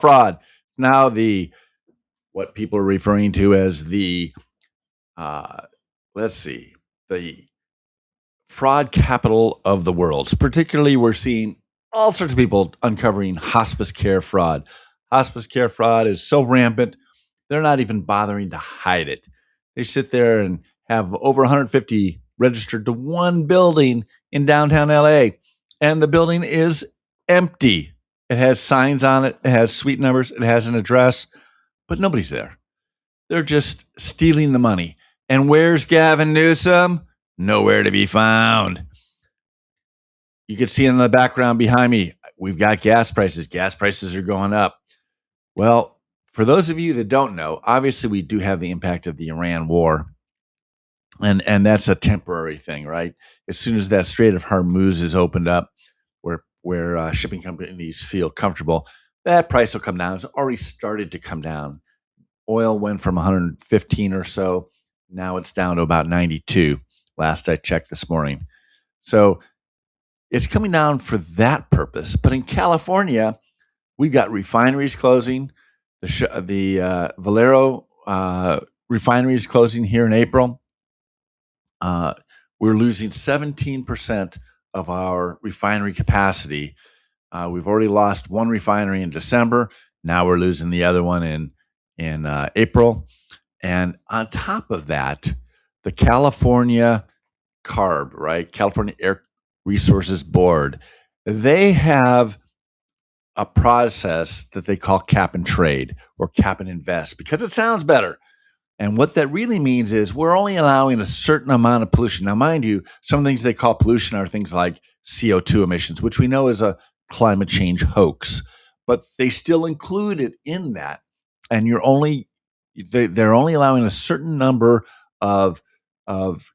fraud. Now the what people are referring to as the uh, let's see, the fraud capital of the world. So particularly, we're seeing all sorts of people uncovering hospice care fraud. Hospice care fraud is so rampant, they're not even bothering to hide it. They sit there and have over 150 registered to one building in downtown LA, and the building is empty. It has signs on it, it has suite numbers, it has an address, but nobody's there. They're just stealing the money. And where's Gavin Newsom? Nowhere to be found. You can see in the background behind me, we've got gas prices. Gas prices are going up. Well, for those of you that don't know, obviously we do have the impact of the Iran war, and that's a temporary thing, right? As soon as that Strait of Hormuz is opened up, where shipping companies feel comfortable, that price will come down. It's already started to come down. Oil went from 115 or so. Now it's down to about 92. Last I checked this morning. So it's coming down for that purpose. But in California, we've got refineries closing. The Valero refinery is closing here in April. Uh, we're losing 17% of our refinery capacity. We've already lost one refinery in December. Now we're losing the other one in April. And on top of that, the California CARB, right? California Air Resources Board, they have a process that they call cap and trade or cap and invest because it sounds better. And what that really means is we're only allowing a certain amount of pollution. Now, mind you, some things they call pollution are things like CO2 emissions, which we know is a climate change hoax, but they still include it in that. And they're only allowing a certain number of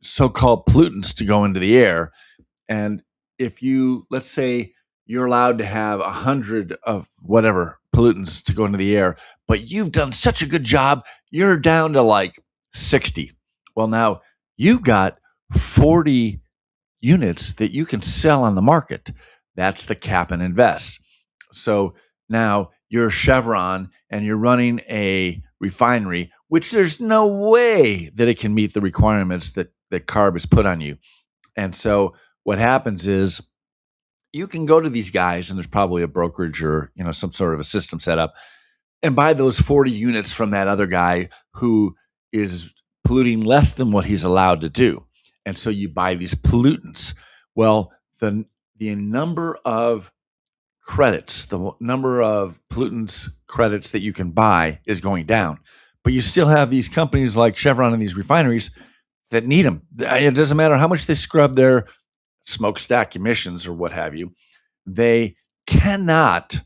so-called pollutants to go into the air. And if you, let's say, you're allowed to have 100 of whatever pollutants to go into the air, but you've done such a good job, you're down to like 60. Well, now you've got 40 units that you can sell on the market. That's the cap and invest. So now you're Chevron and you're running a refinery, which there's no way that it can meet the requirements that CARB has put on you. And so what happens is you can go to these guys and there's probably a brokerage or some sort of a system set up and buy those 40 units from that other guy who is polluting less than what he's allowed to do. And so you buy these pollutants. Well, the number of credits, the number of pollutants credits that you can buy is going down. But you still have these companies like Chevron and these refineries that need them. It doesn't matter how much they scrub their smokestack emissions or what have you, they cannot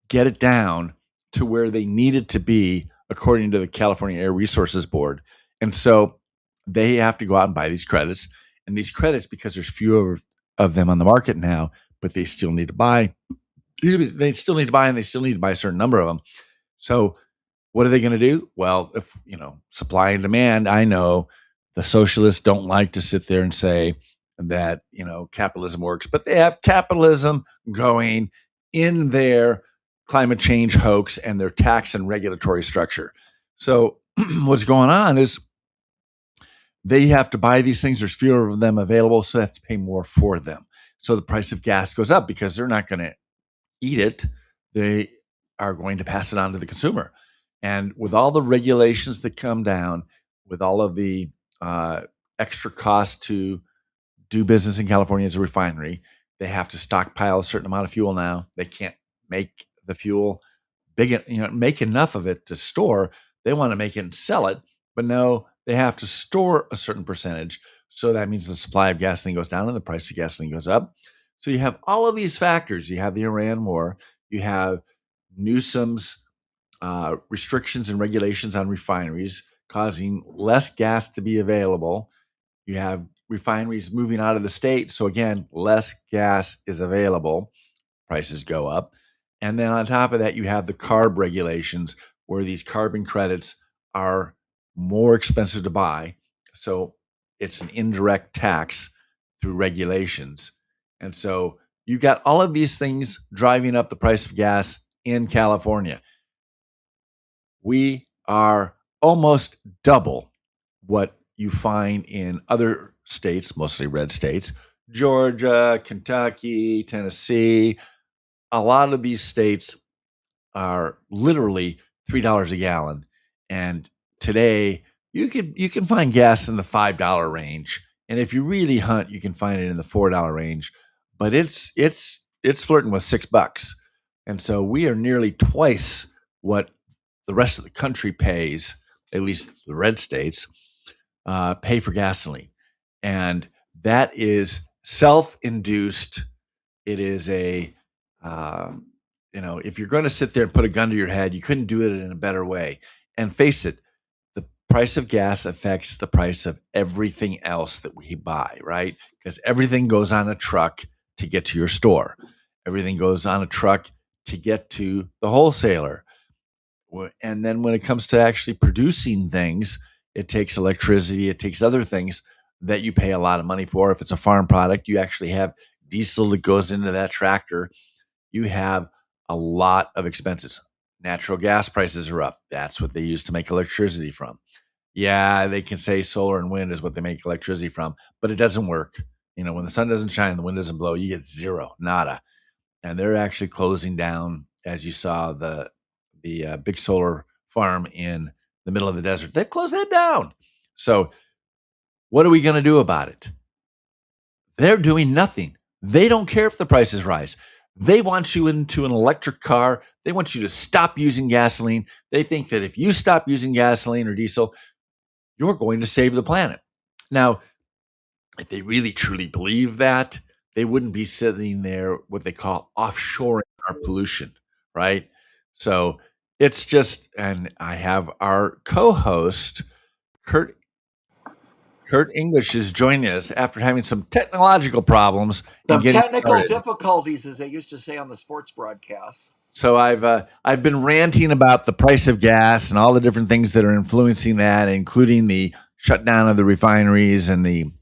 get it down to where they need it to be according to the California Air Resources Board. And so they have to go out and buy these credits. And these credits, because there's fewer of them on the market now, but they still need to buy. They still need to buy, and they still need to buy a certain number of them. So what are they going to do? Well, if supply and demand, I know the socialists don't like to sit there and say that capitalism works, but they have capitalism going in their climate change hoax and their tax and regulatory structure. So what's going on is they have to buy these things. There's fewer of them available, so they have to pay more for them. So the price of gas goes up because they're not going to eat it. They are going to pass it on to the consumer. And with all the regulations that come down, with all of the extra cost to do business in California as a refinery, they have to stockpile a certain amount of fuel now. They can't make the fuel big, make enough of it to store. They want to make it and sell it, but no, they have to store a certain percentage. So that means the supply of gasoline goes down and the price of gasoline goes up. So you have all of these factors. You have the Iran war. You have Newsom's restrictions and regulations on refineries causing less gas to be available. You have refineries moving out of the state. So again, less gas is available. Prices go up. And then on top of that, you have the CARB regulations where these carbon credits are more expensive to buy. So it's an indirect tax through regulations. And so you got all of these things driving up the price of gas in California. We are almost double what you find in other states, mostly red states, Georgia, Kentucky, Tennessee. A lot of these states are literally $3 a gallon. And today you can find gas in the $5 range. And if you really hunt, you can find it in the $4 range. But it's flirting with $6. And so we are nearly twice what the rest of the country pays, at least the red states, pay for gasoline. And that is self-induced. It is if you're going to sit there and put a gun to your head, you couldn't do it in a better way. And face it, the price of gas affects the price of everything else that we buy, right? Because everything goes on a truck to get to your store. Everything goes on a truck to get to the wholesaler. And then when it comes to actually producing things, it takes electricity, it takes other things that you pay a lot of money for. If it's a farm product, you actually have diesel that goes into that tractor. You have a lot of expenses. Natural gas prices are up. That's what they use to make electricity from. Yeah, they can say solar and wind is what they make electricity from, but it doesn't work. When the sun doesn't shine, the wind doesn't blow, you get zero, nada. And they're actually closing down, as you saw the big solar farm in the middle of the desert. They've closed that down. So what are we going to do about it? They're doing nothing. They don't care if the prices rise. They want you into an electric car. They want you to stop using gasoline. They think that if you stop using gasoline or diesel, you're going to save the planet. Now, if they really truly believe that, they wouldn't be sitting there what they call offshoring our pollution, right? So it's just, and I have our co-host, Kurt English is joining us after having some technological problems and Some getting technical started. difficulties, as they used to say on the sports broadcasts. So I've been ranting about the price of gas and all the different things that are influencing that, including the shutdown of the refineries and the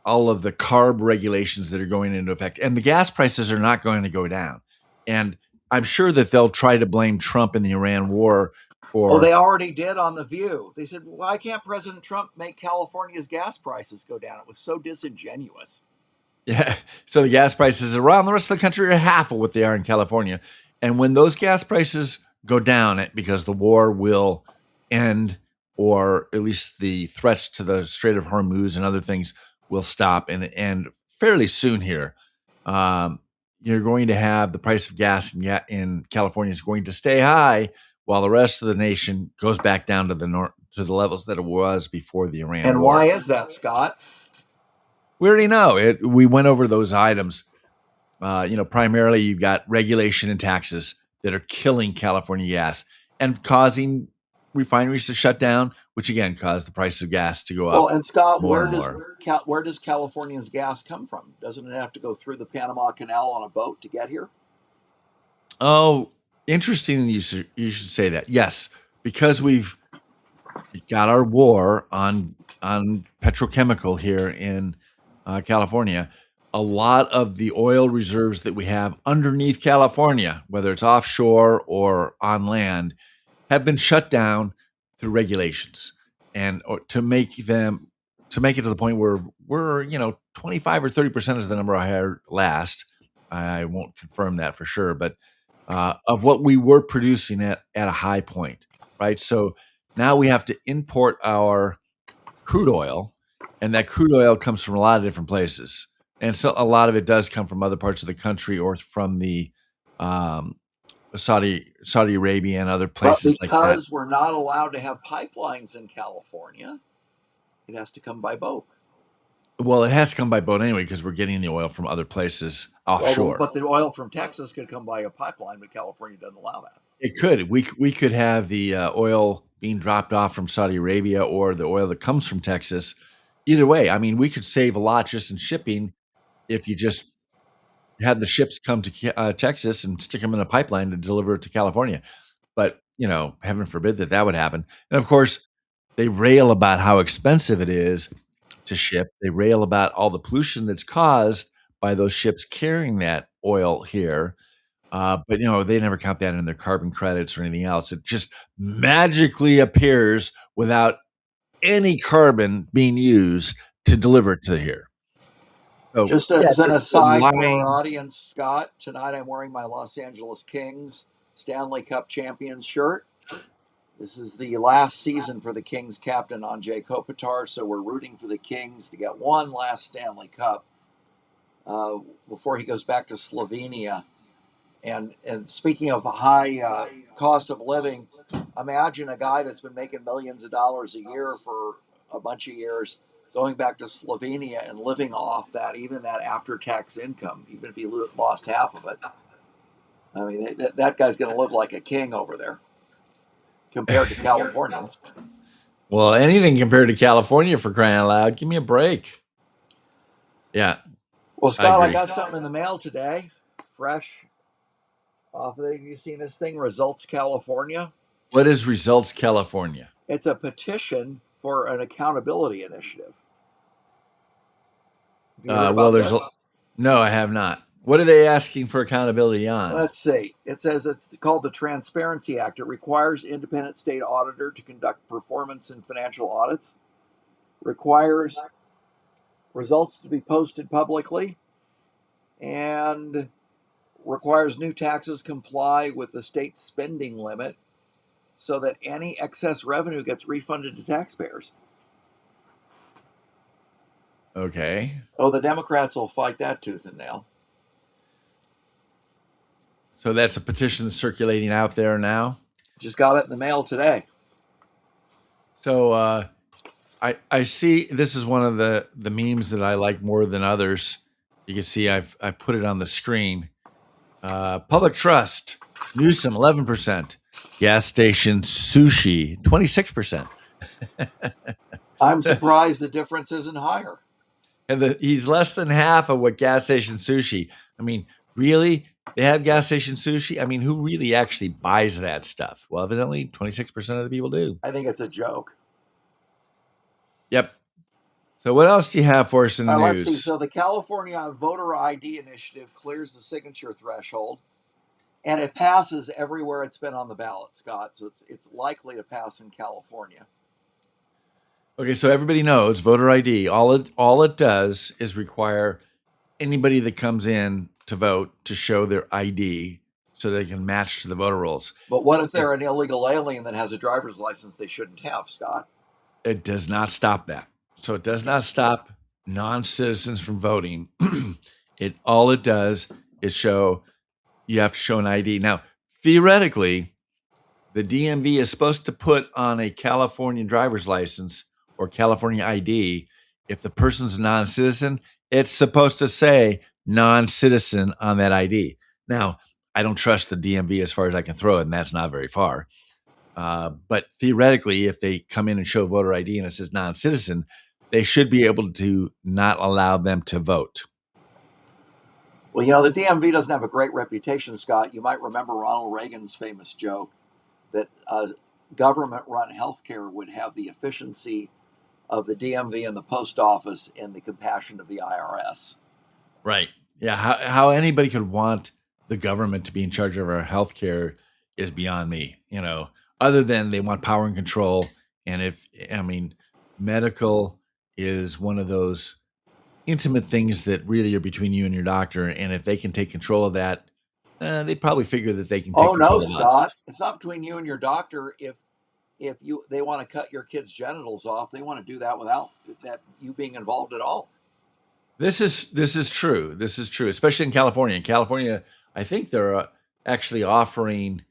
all of the carb regulations that are going into effect. And the gas prices are not going to go down. And I'm sure that they'll try to blame Trump and the Iran war for. Oh, they already did on The View. They said, why can't President Trump make California's gas prices go down? It was so disingenuous. Yeah. So the gas prices around the rest of the country are half of what they are in California. And when those gas prices go down, because the war will end, or at least the threats to the Strait of Hormuz and other things will stop and fairly soon here, you're going to have the price of gas in California is going to stay high while the rest of the nation goes back down to the levels that it was before the Iran And war. why is that, Scott? We already know it. We went over those items. Primarily you've got regulation and taxes that are killing California gas and causing refineries to shut down, which again caused the price of gas to go up. Well, and Scott, more where does California's gas come from? Doesn't it have to go through the Panama Canal on a boat to get here? Oh, interesting. You should say that. Yes, because we've got our war on petrochemical here in California. A lot of the oil reserves that we have underneath California, whether it's offshore or on land, have been shut down through regulations, and to make it to the point where we're 25 or 30% is the number I heard last. I won't confirm that for sure, but of what we were producing at a high point, right? So now we have to import our crude oil, and that crude oil comes from a lot of different places. And so a lot of it does come from other parts of the country or from the Saudi Arabia and other places like that. Because we're not allowed to have pipelines in California, it has to come by boat. Well, it has to come by boat anyway because we're getting the oil from other places offshore. But the oil from Texas could come by a pipeline, but California doesn't allow that. It could. We could have the oil being dropped off from Saudi Arabia or the oil that comes from Texas. Either way, I mean, we could save a lot just in shipping if you just had the ships come to Texas and stick them in a pipeline to deliver it to California. But, heaven forbid that would happen. And of course, they rail about how expensive it is to ship. They rail about all the pollution that's caused by those ships carrying that oil here. But they never count that in their carbon credits or anything else. It just magically appears without any carbon being used to deliver it to here. So Just yeah, as an it's aside for our lying. audience, Scott, tonight I'm wearing my Los Angeles Kings Stanley Cup champions shirt. This is the last season for the Kings captain Anze Kopitar, so we're rooting for the Kings to get one last Stanley Cup before he goes back to Slovenia. And speaking of high cost of living, imagine a guy that's been making millions of dollars a year for a bunch of years going back to Slovenia and living off that, even that after-tax income, even if he lost half of it. I mean, that guy's going to live like a king over there compared to Californians. Well, anything compared to California, for crying out loud. Give me a break. Yeah, Well, I Scott, I agree. got something in the mail today, fresh off of there. You seen this thing, Results California? What is Results California? It's a petition for an accountability initiative. Have you heard Well, about this? no, I have not. What are they asking for accountability on? Let's see. It says it's called the Transparency Act. It requires independent state auditor to conduct performance and financial audits, requires results to be posted publicly, and requires new taxes comply with the state spending limit so that any excess revenue gets refunded to taxpayers. Okay. Oh, the Democrats will fight that tooth and nail. So that's a petition circulating out there now. Just got it in the mail today. So I see this is one of the memes that I like more than others. You can see I put it on the screen. Public trust, Newsom 11%, gas station sushi 26%. I'm surprised the difference isn't higher. And he's less than half of what gas station sushi. I mean, really? They have gas station sushi? I mean, who really actually buys that stuff? Well, evidently 26% of the people do. I think it's a joke. Yep. So what else do you have for us in the Let's see. news? So the California Voter ID Initiative clears the signature threshold, and it passes everywhere it's been on the ballot, Scott. So it's likely to pass in California. Okay, so everybody knows voter ID. All it does is require anybody that comes in to vote to show their ID so they can match to the voter rolls. But what if they're an illegal alien that has a driver's license they shouldn't have, Scott? It does not stop that. So it does not stop non-citizens from voting. All it does is show you have to show an ID. Now, theoretically, the DMV is supposed to put on a California driver's license or California ID. If the person's a non-citizen, it's supposed to say non-citizen on that ID. Now, I don't trust the DMV as far as I can throw it, and that's not very far. But theoretically, if they come in and show voter ID and it says non-citizen, they should be able to not allow them to vote. Well, the DMV doesn't have a great reputation, Scott. You might remember Ronald Reagan's famous joke that government-run healthcare would have the efficiency of the DMV and the post office and the compassion of the IRS. Right. Yeah. How anybody could want the government to be in charge of our healthcare is beyond me. Other than they want power and control. And medical is one of those intimate things that really are between you and your doctor. And if they can take control of that, they probably figure that they can take control of Scott. us. It's not between you and your doctor. If they want to cut your kid's genitals off, they want to do that without that you being involved at all. This is true. This is true, especially in California. In California, I think they're actually offering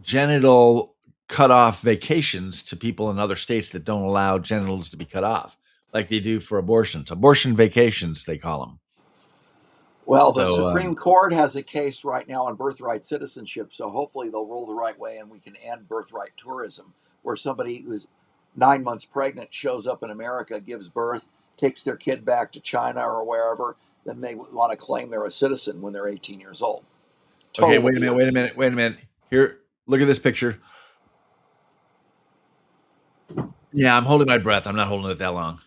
genital cut off vacations to people in other states that don't allow genitals to be cut off, like they do for abortions. Abortion vacations, they call them. Well, the Supreme Court has a case right now on birthright citizenship, so hopefully they'll rule the right way and we can end birthright tourism, where somebody who's 9 months pregnant shows up in America, gives birth, takes their kid back to China or wherever, then they want to claim they're a citizen when they're 18 years old. Okay, wait a minute. Here, look at this picture. Yeah, I'm holding my breath. I'm not holding it that long.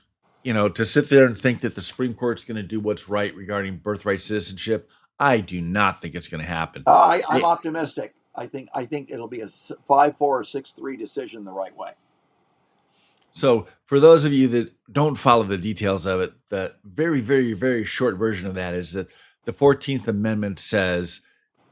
To sit there and think that the Supreme Court's going to do what's right regarding birthright citizenship, I do not think it's going to happen. I'm optimistic. I think it'll be a 5-4 or 6-3 decision the right way. So, for those of you that don't follow the details of it, the very, very, very short version of that is that the 14th Amendment says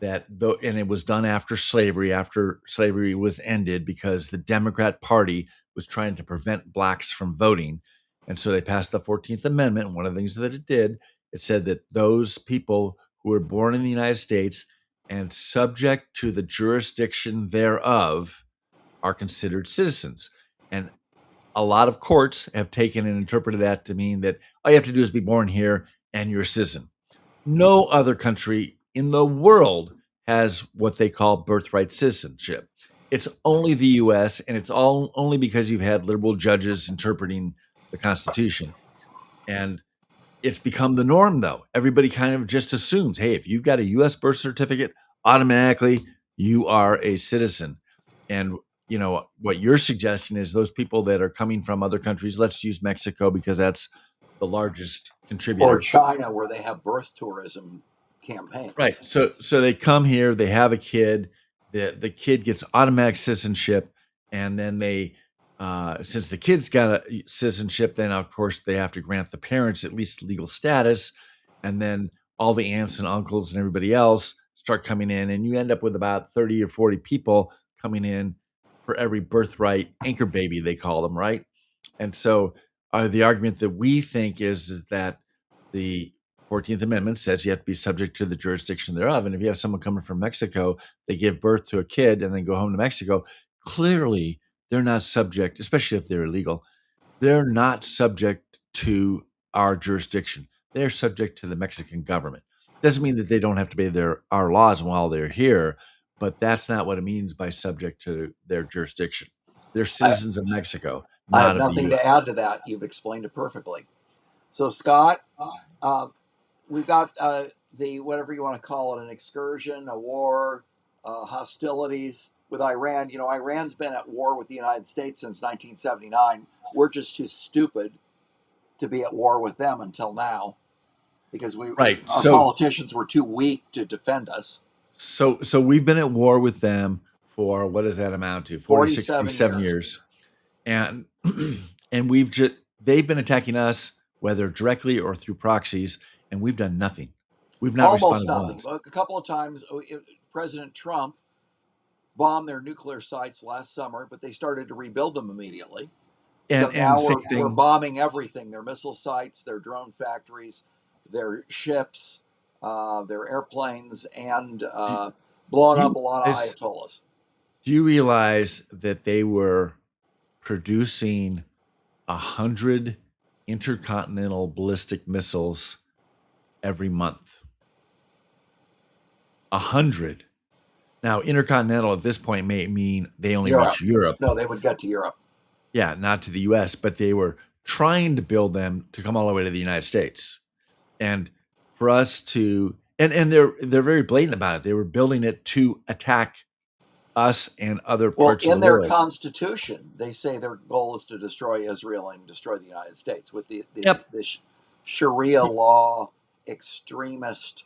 that, though, and it was done after slavery was ended because the Democrat Party was trying to prevent blacks from voting. And so they passed the 14th Amendment. And one of the things that it did, it said that those people who were born in the United States and subject to the jurisdiction thereof are considered citizens. And a lot of courts have taken and interpreted that to mean that all you have to do is be born here and you're a citizen. No other country in the world has what they call birthright citizenship. It's only the US, and it's only because you've had liberal judges interpreting the Constitution. And it's become the norm, though. Everybody kind of just assumes, hey, if you've got a US birth certificate, automatically you are a citizen. And what you're suggesting is those people that are coming from other countries, let's use Mexico because that's the largest contributor. Or China, where they have birth tourism campaigns. Right. So they come here, they have a kid, the kid gets automatic citizenship, and then they since the kid's got a citizenship, then of course they have to grant the parents at least legal status, and then all the aunts and uncles and everybody else start coming in, and you end up with about 30 or 40 people coming in for every birthright anchor baby, they call them, right? And so the argument that we think is that the 14th Amendment says you have to be subject to the jurisdiction thereof. And if you have someone coming from Mexico, they give birth to a kid and then go home to Mexico, clearly they're not subject, especially if they're illegal, they're not subject to our jurisdiction. They're subject to the Mexican government. Doesn't mean that they don't have to obey our laws while they're here, but that's not what it means by subject to their jurisdiction. They're citizens of Mexico, I have not of the nothing US. to add to that. You've explained it perfectly. So, Scott, we've got the whatever you want to call it, an excursion, a war, hostilities with Iran. Iran's been at war with the United States since 1979. We're just too stupid to be at war with them until now because Right. our So politicians were too weak to defend us. so we've been at war with them for, what does that amount to? 46, 47 years. And and they've been attacking us, whether directly or through proxies, and we've done nothing. We've not Almost responded nothing. once. A couple of times, President Trump bombed their nuclear sites last summer, but they started to rebuild them immediately. So And now same we're thing. bombing everything: their missile sites, their drone factories, their ships, their airplanes, and blowing Do up you a lot of realize, Ayatollahs. do you realize that they were producing 100 intercontinental ballistic missiles every month? 100. Now, intercontinental at this point may mean they only Europe. reach Europe. No, they would get to Europe. Yeah, not to the US, but they were trying to build them to come all the way to the United States. And for us to and they're very blatant about it. They were building it to attack us and other Well, parts of in the their world. Constitution, they say their goal is to destroy Israel and destroy the United States with Yep. this Sharia law extremist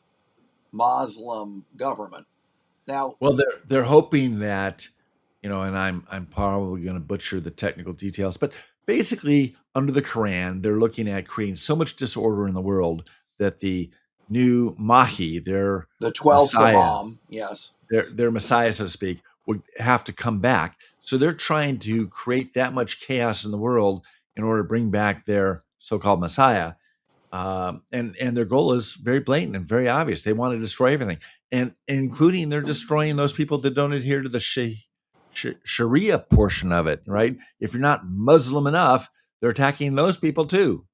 Muslim government. Now, Well, they're hoping that, and I'm probably going to butcher the technical details, but basically under the Quran, they're looking at creating so much disorder in the world that the new Mahdi, their the 12th Messiah, Imam, yes. their Messiah, so to speak, would have to come back. So they're trying to create that much chaos in the world in order to bring back their so-called Messiah. And their goal is very blatant and very obvious. They want to destroy everything, and including they're destroying those people that don't adhere to the Sharia portion of it. Right? If you're not Muslim enough, they're attacking those people too.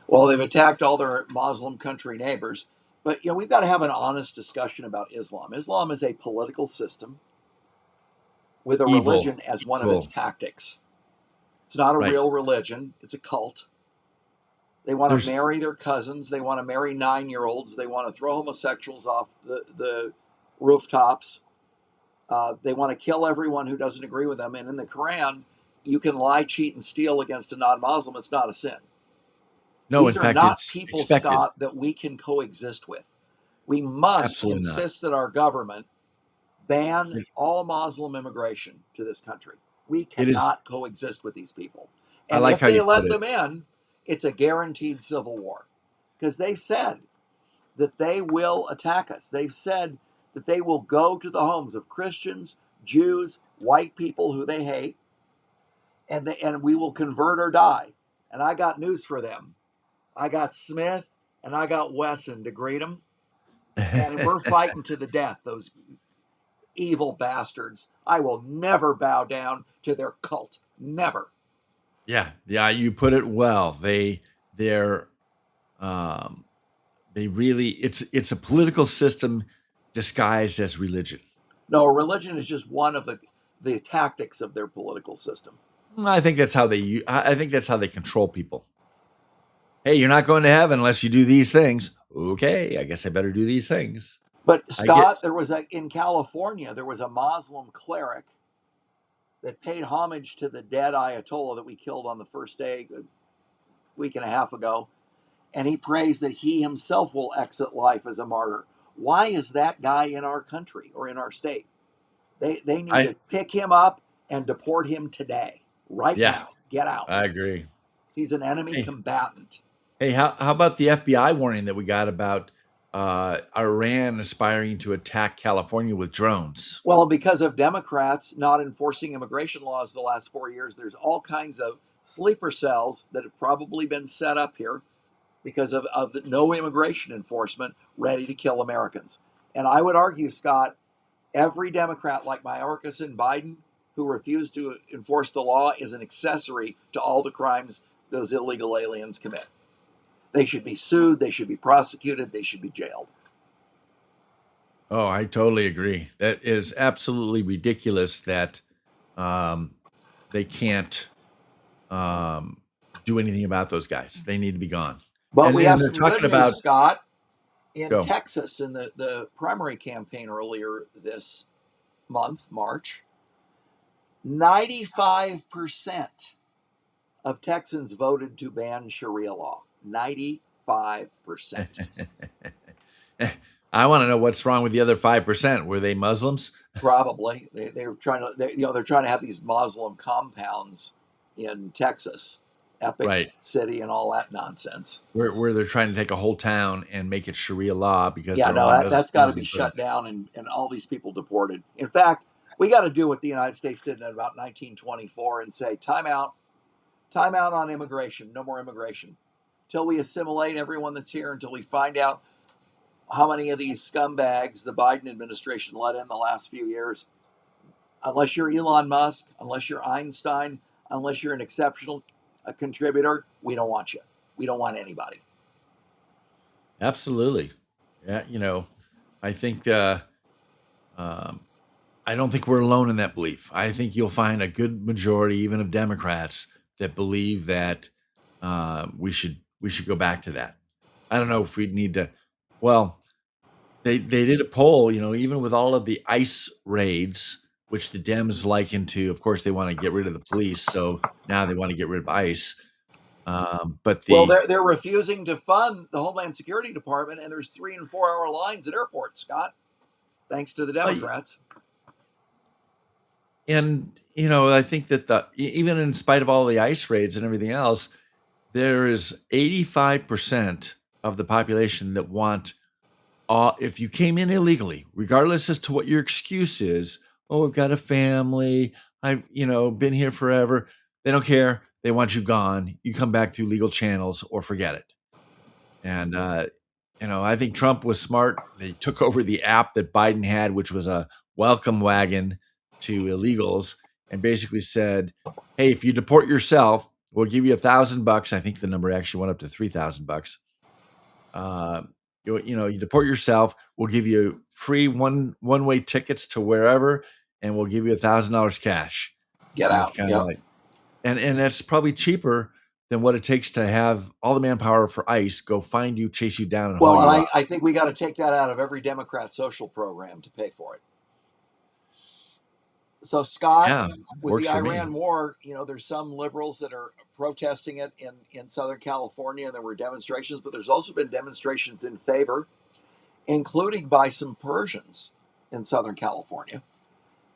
Well, they've attacked all their Muslim country neighbors. But, we've got to have an honest discussion about Islam. Islam is a political system with a Evil, religion as one of its tactics. It's not a right? real religion. It's a cult. They want to There's marry their cousins. They want to marry 9-year-olds. They want to throw homosexuals off the rooftops. They want to kill everyone who doesn't agree with them. And in the Quran, you can lie, cheat, and steal against a non-Muslim. It's not a sin. no. These In are fact, not it's people, expected. Scott, that we can coexist with. We must Absolutely not. insist that our government ban all Muslim immigration to this country. We It is. cannot coexist with these people. I And like if how they you put let it. them in, it's a guaranteed civil war. Because they said that they will attack us. They've said that they will go to the homes of Christians, Jews, white people who they hate, and we will convert or die. And I got news for them. I got Smith and I got Wesson to greet them, and we're fighting to the death. Those evil bastards. I will never bow down to their cult. Never. Yeah, yeah, you put it well. They're um they really it's a political system disguised as religion. No, religion is just one of the tactics of their political system. I think that's how I think that's how they control people. Hey, you're not going to heaven unless you do these things. Okay, I guess I better do these things. But I get Scott, in California, there was a Muslim cleric that paid homage to the dead Ayatollah that we killed on the first day a week and a half ago, and he prays that he himself will exit life as a martyr. Why is that guy in our country or in our state? They need I to pick him up and deport him today, right yeah, now. Get out. I agree. He's an enemy Hey, combatant. hey, how about the FBI warning that we got about Iran aspiring to attack California with drones? Well, because of Democrats not enforcing immigration laws the last 4 years, there's all kinds of sleeper cells that have probably been set up here because of the no immigration enforcement ready to kill Americans. And I would argue, Scott, every Democrat like Mayorkas and Biden who refuse to enforce the law is an accessory to all the crimes those illegal aliens commit. They should be sued, they should be prosecuted, they should be jailed. Oh, I totally agree. That is absolutely ridiculous that um, they can't um, do anything about those guys. They need to be gone. But And we then have they're some good talking news, about Scott. In go. Texas, in the primary campaign earlier this month, March, 95% of Texans voted to ban Sharia law. 95%. I want to know what's wrong with the other 5%. Were they Muslims? Probably they're trying to they're trying to have these Muslim compounds in Texas, Epic Right. City, and all that nonsense. Where they're trying to take a whole town and make it Sharia law because Yeah, they're no, only that's got to be Muslims living shut down and all these people deported. In fact, we got to do what the United States did in about 1924 and say, time out on immigration, no more immigration. Until we assimilate everyone that's here, until we find out how many of these scumbags the Biden administration let in the last few years. Unless you're Elon Musk, unless you're Einstein, unless you're an exceptional contributor, we don't want you. We don't want anybody. there. Absolutely. Yeah, I think um, I don't think we're alone in that belief. I think you'll find a good majority, even of Democrats, that believe that we should go back to that. I don't know if we need to. Well, they did a poll, even with all of the ICE raids, which the Dems liken to. Of course, they want to get rid of the police, so now they want to get rid of ICE. But Well, the they're refusing to fund the Homeland Security Department, and there's 3 and 4 hour lines at airports, Scott, thanks to the uh, Democrats. and I think that even in spite of all the ICE raids and everything else, there is 85% of the population that want if you came in illegally, regardless as to what your excuse is, oh, I've got a family, I've been here forever. They don't care. They want you gone. You come back through legal channels or forget it. And I think Trump was smart. They took over the app that Biden had, which was a welcome wagon to illegals, and basically said, "Hey, if you deport yourself, we'll give you $1,000. I think the number actually went up to $3,000. Uh, you deport yourself. We'll give you free one way tickets to wherever, and we'll give you $1,000 cash." Get And it's out. kind of Yep. like, and that's probably cheaper than what it takes to have all the manpower for ICE go find you, chase you down, and haul Well, you and off. I think we got to take that out of every Democrat social program to pay for it. So, Scott, Yeah, with the works for me. Iran war, there's some liberals that are protesting it in Southern California, and there were demonstrations, but there's also been demonstrations in favor. including by some Persians in Southern California.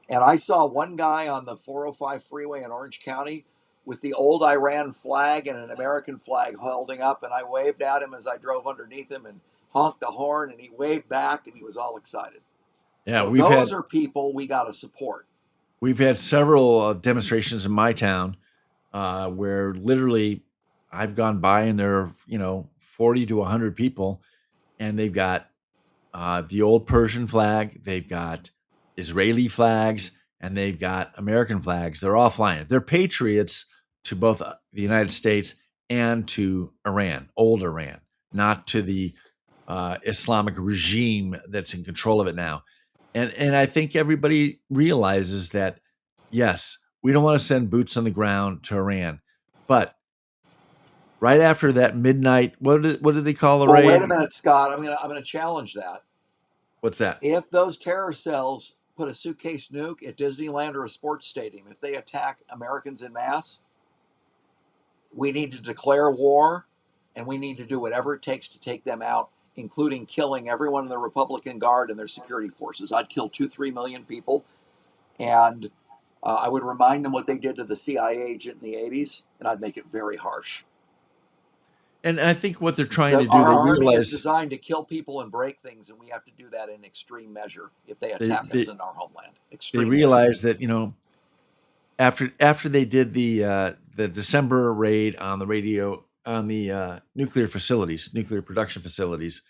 And I saw one guy on the 405 freeway in Orange County with the old Iran flag and an American flag holding up. And I waved at him as I drove underneath him and honked the horn, and he waved back and he was all excited. Yeah, So those are people we got to support. we've had several demonstrations in my town where literally I've gone by and there are 40 to 100 people, and they've got the old Persian flag, they've got Israeli flags, and they've got American flags. They're all flying. They're patriots to both the United States and to Iran, old Iran, not to the Islamic regime that's in control of it now. And I think everybody realizes that yes, we don't want to send boots on the ground to Iran, but right after that midnight, what did they call the Well, raid? wait a minute, Scott. I'm gonna challenge that. What's that? If those terror cells put a suitcase nuke at Disneyland or a sports stadium, if they attack Americans in mass, we need to declare war, and we need to do whatever it takes to take them out, including killing everyone in the Republican Guard and their security forces. I'd kill 2-3 million people, and I would remind them what they did to the CIA agent in the 80s, and I'd make it very harsh. And I think what they're trying to do, Our they army is realize designed to kill people and break things, and we have to do that in extreme measure if they they, attack us they, in our homeland. they Extreme measure. realize that after they did the December raid on the nuclear facilities, nuclear production facilities,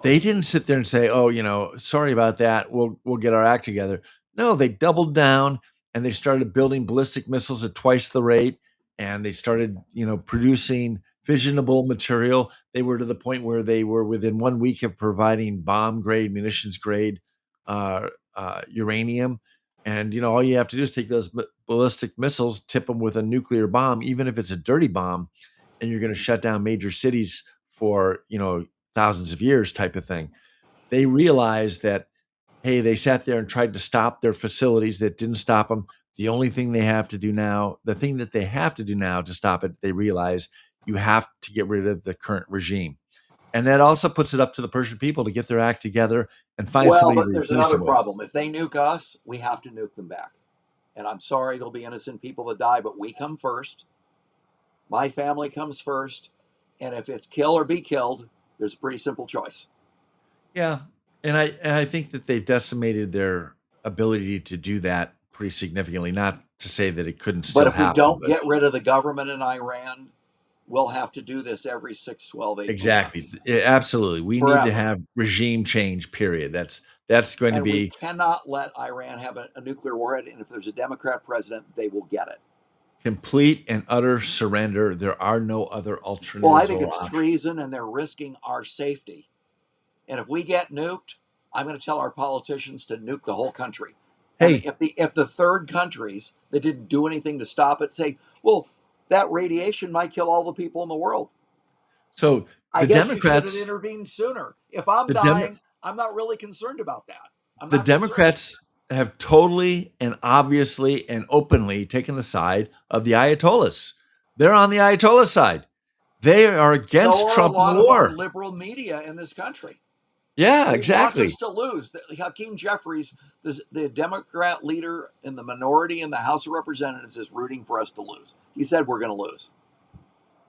they didn't sit there and say, "Oh, sorry about that. We'll get our act together." No, they doubled down and they started building ballistic missiles at twice the rate, and they started, producing fissionable material. They were to the point where they were within 1 week of providing bomb grade, munitions grade uranium. And all you have to do is take those ballistic missiles, tip them with a nuclear bomb, even if it's a dirty bomb, and you're going to shut down major cities for thousands of years, type of thing. They realized that, hey, they sat there and tried to stop their facilities. That didn't stop them. The only thing they have to do now, the thing that they have to do now to stop it, they realize you have to get rid of the current regime. And that also puts it up to the Persian people to get their act together and find Well, somebody to but there's replace another them with. problem. If they nuke us, we have to nuke them back. And I'm sorry there'll be innocent people that die, but we come first. My family comes first. And if it's kill or be killed, there's a pretty simple choice. Yeah, and I think that they've decimated their ability to do that pretty significantly. Not to say that it couldn't But still if we happen, don't but get rid of the government in Iran, we'll have to do this every 6, 12, 18 exactly, months. yeah, absolutely, we need to Forever. have regime change. Period. That's going to And we be cannot let Iran have a nuclear warhead. And if there's a Democrat president, they will get it. complete and utter surrender. There are no other Well, I alternatives think or it's options. treason, and they're risking our safety. And if we get nuked, I'm going to tell our politicians to nuke the whole country. And Hey, if the third countries that didn't do anything to stop it say, well, that radiation might kill all the people in the world. so I the guess you should have Democrats, intervened sooner. If I'm the Dem- dying, I'm not really concerned about that. I'm the not concerned. Democrats have totally and obviously and openly taken the side of the Ayatollahs. They're on the Ayatollah side. They are against So are a Trump and lot the of our war. liberal media in this country. Yeah, They want exactly. us to lose. Hakeem Jeffries, the Democrat leader in the minority in the House of Representatives, is rooting for us to lose. He said we're going to lose.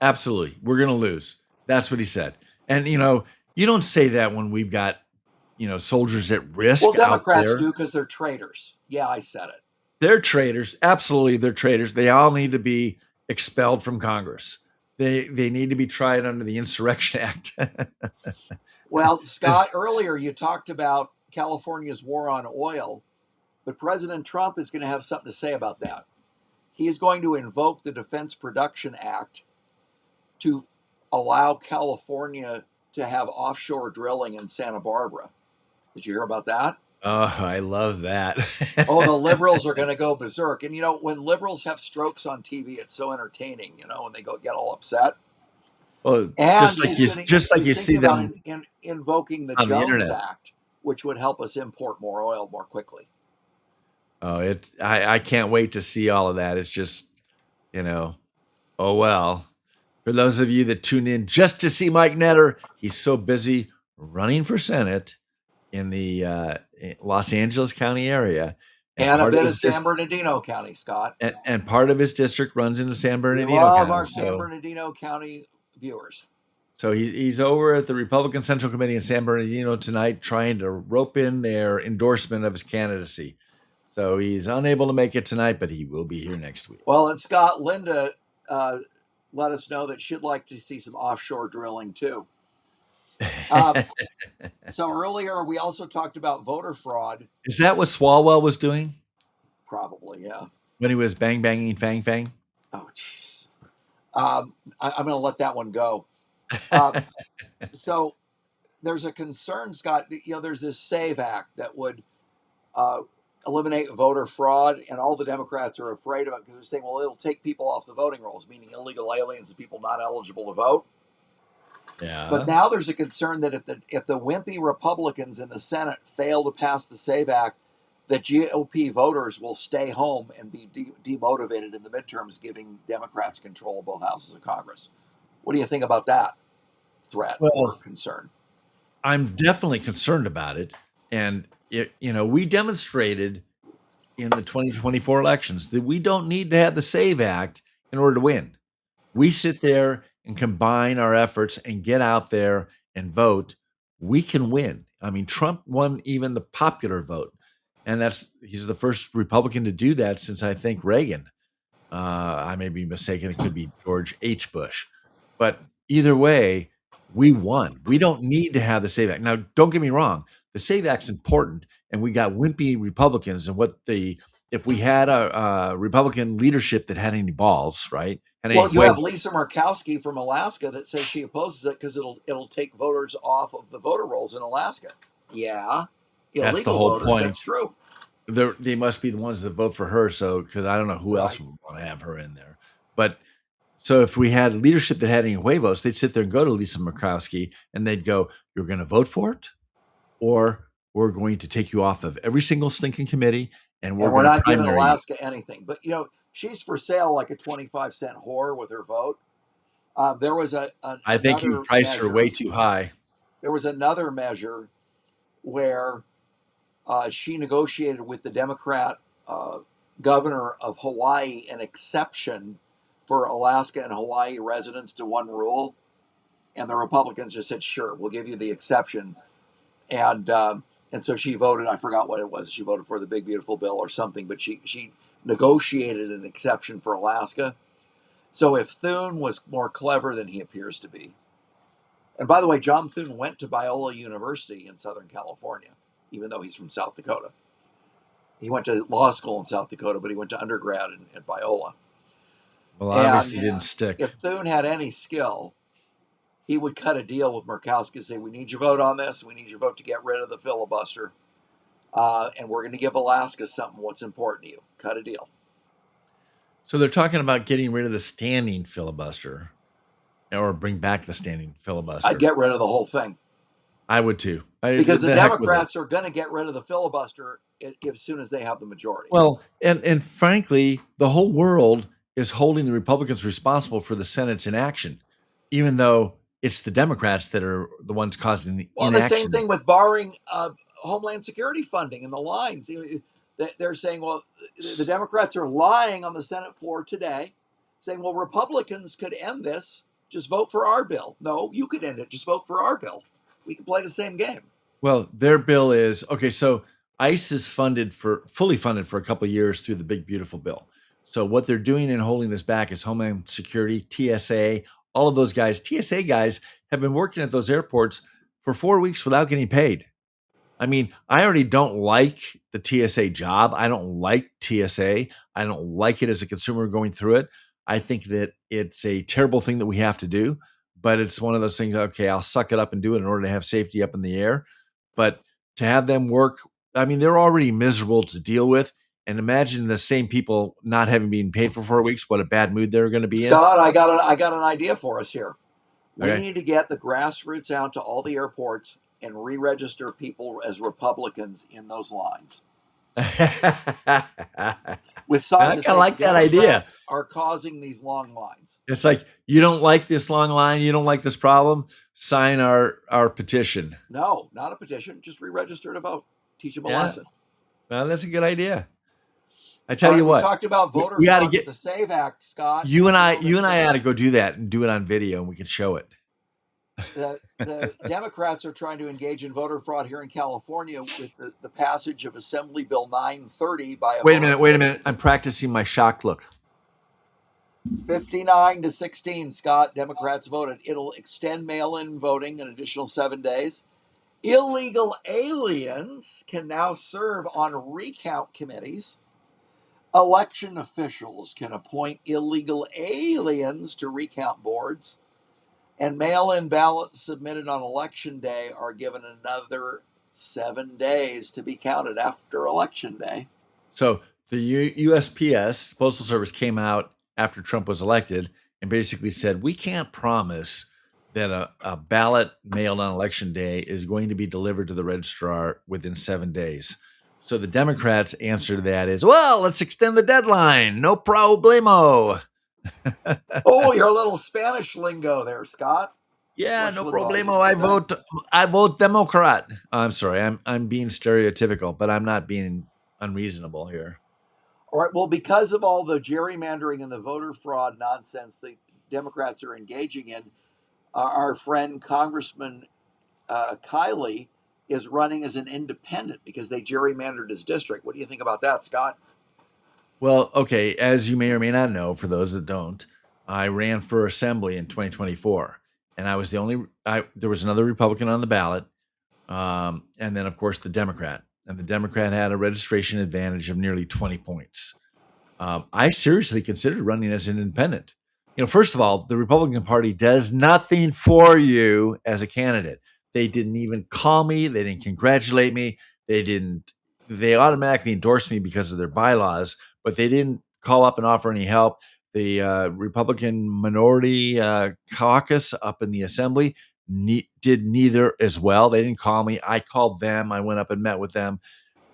Absolutely. We're going to lose. That's what he said. And, you don't say that when we've got, soldiers at Well, risk out Democrats there. do because they're traitors. Yeah, I said it. They're traitors. Absolutely. They're traitors. They all need to be expelled from Congress. They need to be tried under the Insurrection Act. Well, Scott, earlier you talked about California's war on oil, but President Trump is going to have something to say about that. He is going to invoke the Defense Production Act to allow California to have offshore drilling in Santa Barbara. Did you hear about that? Oh, I love that. Oh, the liberals are going to go berserk. And when liberals have strokes on TV, it's so entertaining. When they get all upset. Well, And just like you he's see thinking about them invoking the on the Jones internet. Act, which would help us import more oil more quickly. Oh, I can't wait to see all of that. It's just, oh well. For those of you that tune in just to see Mike Netter, he's so busy running for Senate in the Los Angeles County area, and And a part of bit of his San Bernardino County, Scott. and part of his district runs into San We Bernardino love County. our San Bernardino County viewers. So he's over at the Republican Central Committee in San Bernardino tonight, trying to rope in their endorsement of his candidacy. So he's unable to make it tonight, but he will be here next week. Well, and Scott, Linda let us know that she'd like to see some offshore drilling too. So earlier we also talked about voter fraud. Is that what Swalwell was doing? Probably, yeah. When he was banging Fang Fang? Oh, jeez. I'm going to let that one go. So there's a concern, Scott. There's this SAVE Act that would eliminate voter fraud, and all the Democrats are afraid of it because they're saying, well, it'll take people off the voting rolls, meaning illegal aliens and people not eligible to vote. Yeah. But now there's a concern that if the wimpy Republicans in the Senate fail to pass the SAVE Act, that GOP voters will stay home and be demotivated in the midterms, giving Democrats control of both houses of Congress. What do you think about that threat or concern? I'm definitely concerned about it. And, we demonstrated in the 2024 elections that we don't need to have the SAVE Act in order to win. We sit there and combine our efforts and get out there and vote. We can win. I mean, Trump won even the popular vote. And he's the first Republican to do that since, I think, Reagan. I may be mistaken. It could be George H. Bush. But either way, we won. We don't need to have the SAVE Act. Now, don't get me wrong. The SAVE Act's important, and we got wimpy Republicans. And if we had a Republican leadership that had any balls, right? Well, you have Lisa Murkowski from Alaska that says she opposes it because it'll take voters off of the voter rolls in Alaska. Yeah. That's the whole point. That's true. They must be the ones that vote for her. So, because I don't know who else would want to have her in there. But so if we had leadership that had any votes, they'd sit there and go to Lisa Murkowski and they'd go, "You're going to vote for it, or we're going to take you off of every single stinking committee, and we're not giving Alaska anything." But she's for sale like a 25-cent whore with her vote. There was I think you priced her way too high. There was another measure where she negotiated with the Democrat governor of Hawaii an exception for Alaska and Hawaii residents to one rule, and the Republicans just said, "Sure, we'll give you the exception." And so she voted. I forgot what it was. She voted for the big beautiful bill or something, but she negotiated an exception for Alaska. So if Thune was more clever than he appears to be, and by the way, John Thune went to Biola University in Southern California, even though he's from South Dakota. He went to law school in South Dakota, but he went to undergrad at Biola. Well, obviously didn't stick. If Thune had any skill, he would cut a deal with Murkowski and say, "We need your vote on this. We need your vote to get rid of the filibuster. And we're going to give Alaska something what's important to you. Cut a deal." So they're talking about getting rid of the standing filibuster or bring back the standing filibuster. I'd get rid of the whole thing. I would too. Because the Democrats are going to get rid of the filibuster as soon as they have the majority. Well, and frankly, the whole world is holding the Republicans responsible for the Senate's inaction, even though it's the Democrats that are the ones causing the inaction. The same thing with barring Homeland Security funding and the lines. They're saying, well, the Democrats are lying on the Senate floor today, saying, well, Republicans could end this. Just vote for our bill. No, you could end it. Just vote for our bill. We can play the same game. Well, their bill is okay. So ICE is fully funded for a couple of years through the big beautiful bill. So what they're doing in holding this back is Homeland Security, TSA, all of those guys. TSA guys have been working at those airports for 4 weeks without getting paid. I mean, I already don't like the TSA job. I don't like TSA. I don't like it as a consumer going through it. I think that it's a terrible thing that we have to do, but it's one of those things, okay, I'll suck it up and do it in order to have safety up in the air. But to have them work, I mean, they're already miserable to deal with. And imagine the same people not having been paid for 4 weeks, what a bad mood they're going to be in. Scott, I got an idea for us here. We need to get the grassroots out to all the airports and re-register people as Republicans in those lines. with I signs kind that of say like that idea. Democrats are causing these long lines. It's like, you don't like this long line, you don't like this problem, sign our petition. No, not a petition. Just re-register to vote. Teach them a Yeah, lesson. well, that's a good idea. I All tell right, you we what, talked about voter we got to fraud with get the SAVE Act, Scott. you and A I. little bit You and I ought to different. go do that and do it on video, and we can show it. The Democrats are trying to engage in voter fraud here in California with the passage of Assembly Bill 930 by a Wait a vote minute. of Wait a minute. I'm practicing my shock look. 59 to 16. Scott, Democrats voted. It'll extend mail-in voting an additional 7 days. Illegal aliens can now serve on recount committees. Election officials can appoint illegal aliens to recount boards. And mail in ballots submitted on election day are given another 7 days to be counted after election day. So the USPS Postal Service came out after Trump was elected and basically said, we can't promise that a ballot mailed on election day is going to be delivered to the registrar within 7 days. So the Democrats' answer to that is, well, let's extend the deadline. No problemo. Oh, your little Spanish lingo there, Scott. Yeah, Rush no Limbaugh problemo. used to say. I vote Democrat. I'm sorry. I'm being stereotypical, but I'm not being unreasonable here. All right. Well, because of all the gerrymandering and the voter fraud nonsense the Democrats are engaging in, our friend Congressman Kiley is running as an independent because they gerrymandered his district. What do you think about that, Scott? Well, okay, as you may or may not know, for those that don't, I ran for assembly in 2024, and I was the only. There was another Republican on the ballot, and then of course the Democrat, and the Democrat had a registration advantage of nearly 20 points. I seriously considered running as an independent. First of all, the Republican Party does nothing for you as a candidate. They didn't even call me. They didn't congratulate me. They didn't. They automatically endorsed me because of their bylaws, but they didn't call up and offer any help. The Republican minority caucus up in the assembly did neither as well. They didn't call me. I called them. I went up and met with them.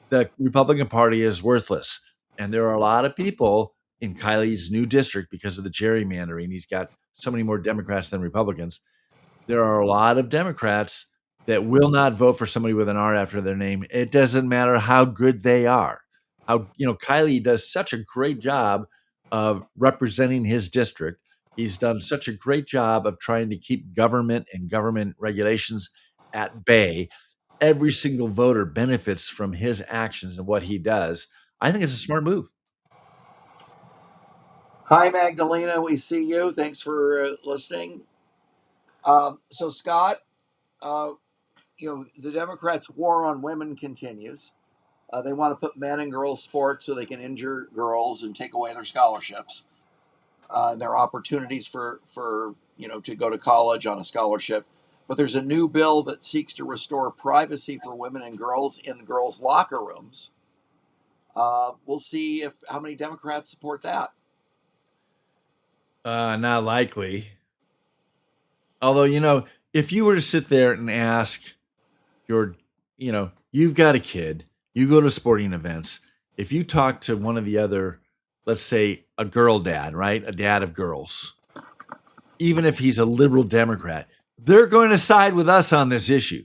The Republican Party is worthless. And there are a lot of people in Kiley's new district because of the gerrymandering. He's got so many more Democrats than Republicans. There are a lot of Democrats that will not vote for somebody with an R after their name. It doesn't matter how good they are. Kiley does such a great job of representing his district. He's done such a great job of trying to keep government and government regulations at bay. Every single voter benefits from his actions and what he does. I think it's a smart move. Hi, Magdalena. We see you. Thanks for listening. So, Scott, uh, the Democrats' war on women continues. They want to put men in girls' sports so they can injure girls and take away their scholarships, their opportunities for to go to college on a scholarship. But there's a new bill that seeks to restore privacy for women and girls in girls' locker rooms. We'll see if how many Democrats support that. Not likely. Although, if you were to sit there and ask your, you've got a kid, you go to sporting events. If you talk to one of the other, let's say a girl dad, right? A dad of girls, even if he's a liberal Democrat, they're going to side with us on this issue.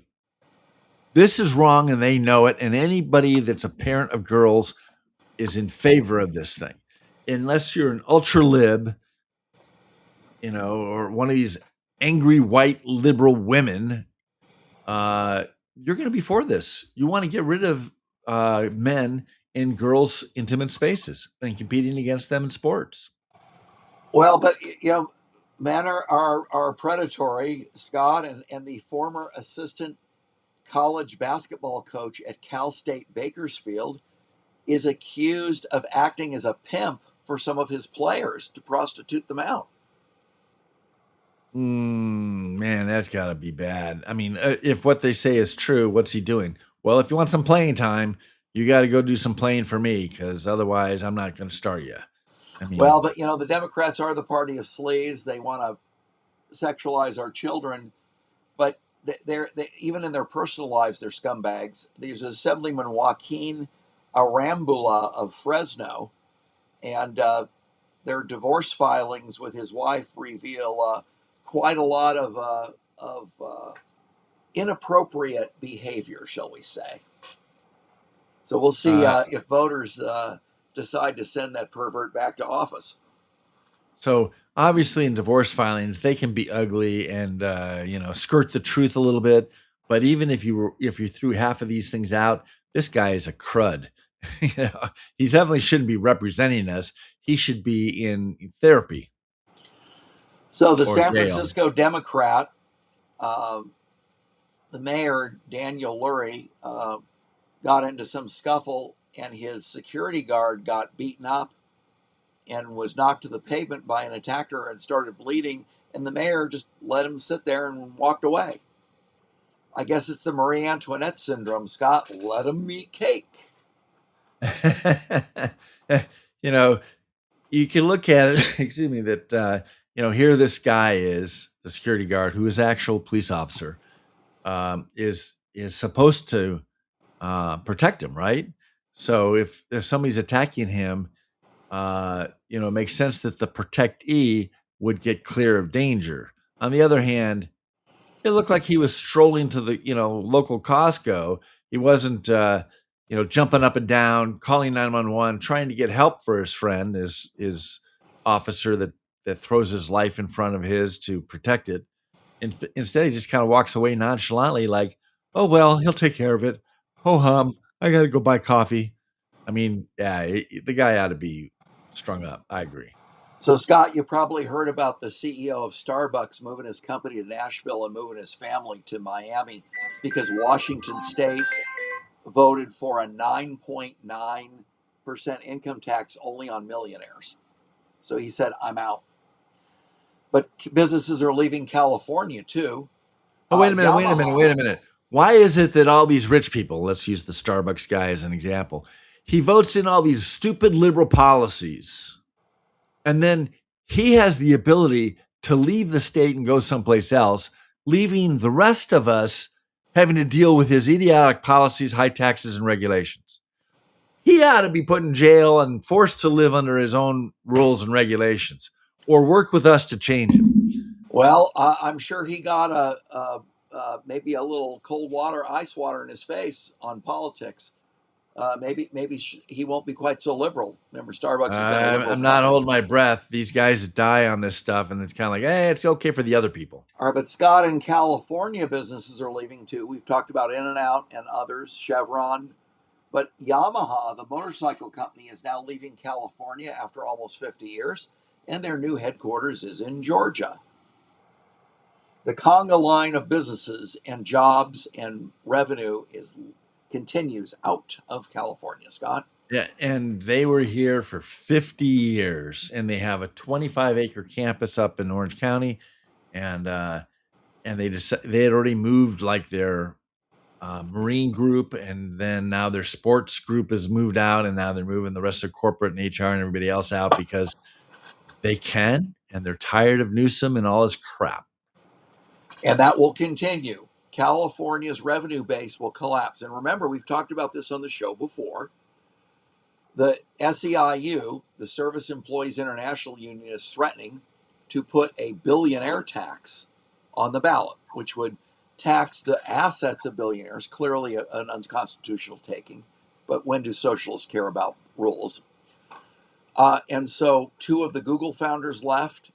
This is wrong and they know it. And anybody that's a parent of girls is in favor of this thing. Unless you're an ultra lib, or one of these angry white liberal women, you're going to be for this. You want to get rid of men in girls' intimate spaces and competing against them in sports. Well, but men are predatory, Scott, and the former assistant college basketball coach at Cal State Bakersfield is accused of acting as a pimp for some of his players to prostitute them out. Man, that's got to be bad. I mean, if what they say is true, what's he doing? Well, if you want some playing time, you got to go do some playing for me because otherwise I'm not going to start you. I mean, well, but the Democrats are the party of sleaze. They want to sexualize our children, but they even in their personal lives, they're scumbags. There's Assemblyman Joaquin Arambula of Fresno, and their divorce filings with his wife reveal quite a lot of inappropriate behavior, shall we say. So we'll see Uh, if voters decide to send that pervert back to office. so obviously, in divorce filings, they can be ugly and skirt the truth a little bit. But even if you threw half of these things out, this guy is a crud. He definitely shouldn't be representing us. He should be in therapy So the or San jail. Francisco Democrat, uh, the mayor, Daniel Lurie, got into some scuffle and his security guard got beaten up and was knocked to the pavement by an attacker and started bleeding. And the mayor just let him sit there and walked away. I guess it's the Marie Antoinette syndrome, Scott. Let him eat cake. you know, you can look at it. Excuse me. That here this guy is the security guard who is actual police officer, is supposed to protect him, right? So if somebody's attacking him, it makes sense that the protectee would get clear of danger. On the other hand, it looked like he was strolling to the local Costco. He wasn't jumping up and down, calling 911, trying to get help for his friend, his officer that throws his life in front of his to protect it. Instead, he just kind of walks away nonchalantly, like, "Oh well, he'll take care of it. Ho hum, I got to go buy coffee." I mean, yeah, the guy ought to be strung up. I agree. So, Scott, you probably heard about the CEO of Starbucks moving his company to Nashville and moving his family to Miami because Washington State voted for a 9.9% income tax only on millionaires. So he said, I'm out. But businesses are leaving California too. Oh, wait a minute, wait a minute, wait Yamaha. a minute. Why is it that all these rich people, let's use the Starbucks guy as an example, he votes in all these stupid liberal policies, and then he has the ability to leave the state and go someplace else, leaving the rest of us having to deal with his idiotic policies, high taxes, and regulations? He ought to be put in jail and forced to live under his own rules and regulations, or work with us to change him. Well, I'm sure he got maybe a little cold water, ice water in his face on politics. Maybe he won't be quite so liberal. Remember, Starbucks has been a liberal I'm not company. holding my breath. These guys die on this stuff, and it's kind of like, hey, it's okay for the other people. All right, but Scott, in California, businesses are leaving too. We've talked about In-N-Out and others, Chevron, but Yamaha, the motorcycle company, is now leaving California after almost 50 years, and their new headquarters is in Georgia. The conga line of businesses and jobs and revenue continues out of California, Scott. Yeah, and they were here for 50 years, and they have a 25-acre campus up in Orange County, and they had already moved like their Marine group, and then now their sports group has moved out, and now they're moving the rest of corporate and HR and everybody else out because they can, and they're tired of Newsom and all his crap. And that will continue. California's revenue base will collapse. And remember, we've talked about this on the show before. The SEIU, the Service Employees International Union, is threatening to put a billionaire tax on the ballot, which would tax the assets of billionaires, clearly an unconstitutional taking. But when do socialists care about rules? And so two of the Google founders left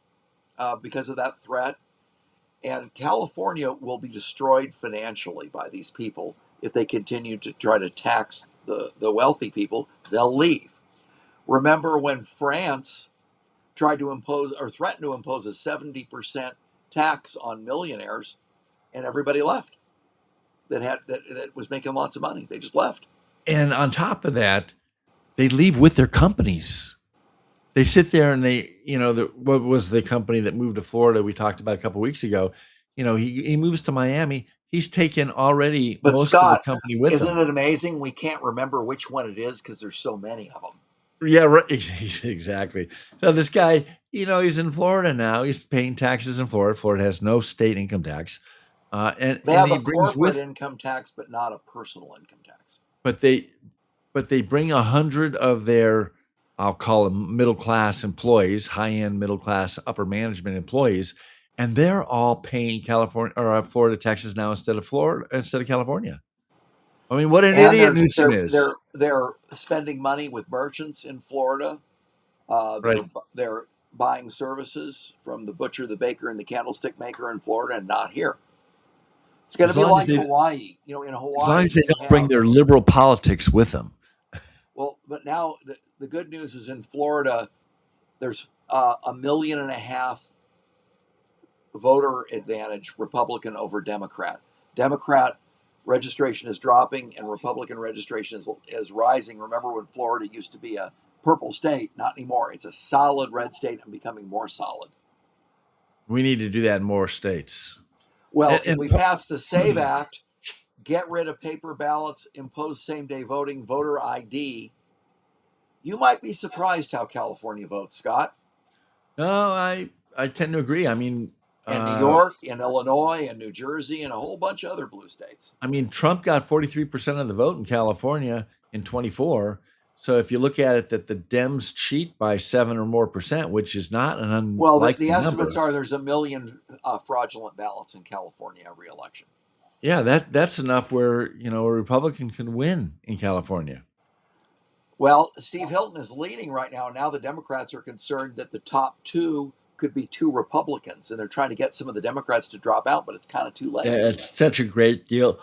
because of that threat. And California will be destroyed financially by these people if they continue to try to tax the wealthy people. They'll leave. Remember when France tried to impose or threatened to impose a 70% tax on millionaires, and everybody left that was making lots of money. They just left. And on top of that, they leave with their companies. They sit there and what was the company that moved to Florida we talked about a couple of weeks ago? He moves to Miami. He's taken already But most of the Scott, company with isn't him. it amazing? We can't remember which one it is because there's so many of them. Yeah, right. Exactly. So this guy, he's in Florida now. He's paying taxes in Florida. Florida has no state income tax, and They have he a brings corporate with, income tax, but not a personal income tax. but they but they bring 100 of their, I'll call them middle class employees, high end middle class upper management employees, and they're all paying California or Florida taxes now instead of California. I mean, what an And idiot they're Newsom they're is. they're they're spending money with merchants in Florida. Uh, Right. they're they're buying services from the butcher, the baker, and the candlestick maker in Florida, and not here. It's going to As be long as like they Hawaii. In as long as Hawaii they they don't bring have their liberal politics with them. well, but now the good news is in Florida there's 1.5 million voter advantage Republican over Democrat. Democrat registration is dropping and Republican registration is rising. Remember when Florida used to be a purple state? Not anymore. It's a solid red state and becoming more solid. We need to do that in more states. Well, if And we pass the SAVE Act, get rid of paper ballots, impose same day voting, voter ID, you might be surprised how California votes, Scott. no, I tend to agree. And New Uh, York, and Illinois, and New Jersey, and a whole bunch of other blue states. Trump got 43% of the vote in California in 24. So if you look at it, that the Dems cheat by 7 or more%, which is not an Well, the unlikely estimates number. are there's 1 million fraudulent ballots in California every election. Yeah, that's enough where a Republican can win in California. Well, Steve Hilton is leading right now. And now the Democrats are concerned that the top two could be two Republicans, and they're trying to get some of the Democrats to drop out, but it's kind of too late. Yeah, it's such a great deal.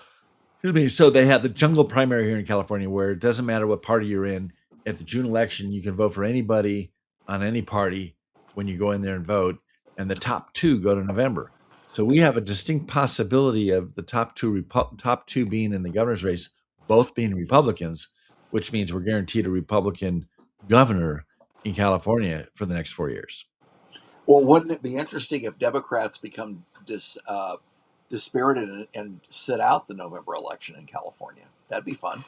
Excuse me. So they have the jungle primary here in California, where it doesn't matter what party you're in. At the June election, you can vote for anybody on any party when you go in there and vote, and the top two go to November. So we have a distinct possibility of the top two being in the governor's race, both being Republicans, which means we're guaranteed a Republican governor in California for the next 4 years. Well, wouldn't it be interesting if Democrats become dispirited and sit out the November election in California? That'd be fun.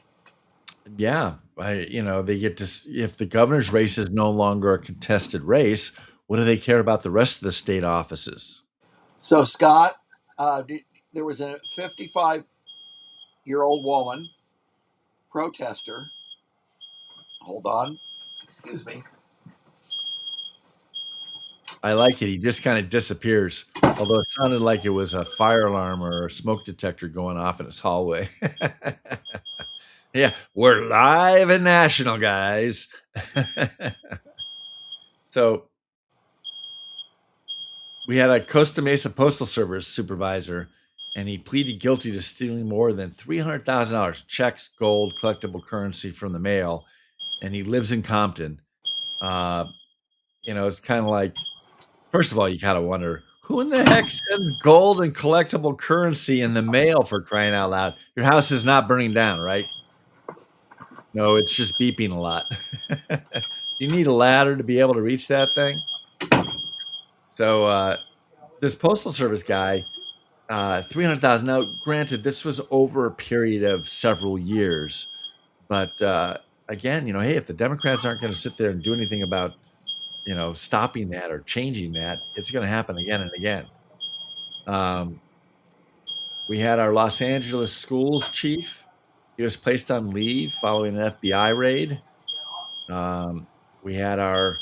Yeah, they get to if the governor's race is no longer a contested race, what do they care about the rest of the state offices? So, Scott, there was a 55-year-old woman protester. Hold on. Excuse me. I like it. He just kind of disappears. Although it sounded like it was a fire alarm or a smoke detector going off in his hallway. Yeah, we're live and national, guys. So we had a Costa Mesa Postal Service supervisor, and he pleaded guilty to stealing more than $300,000 checks, gold, collectible currency from the mail, and he lives in Compton. Uh, it's kind of like, first of all, you kind of wonder who in the heck sends gold and collectible currency in the mail, for crying out loud. Your house is not burning down, right? No, it's just beeping a lot. You need a ladder to be able to reach that thing. So this postal service guy, 300,000. Now, granted, this was over a period of several years, but again, hey, if the Democrats aren't going to sit there and do anything about stopping that or changing that, it's going to happen again and again. We had our Los Angeles schools chief. He was placed on leave following an FBI raid. We had our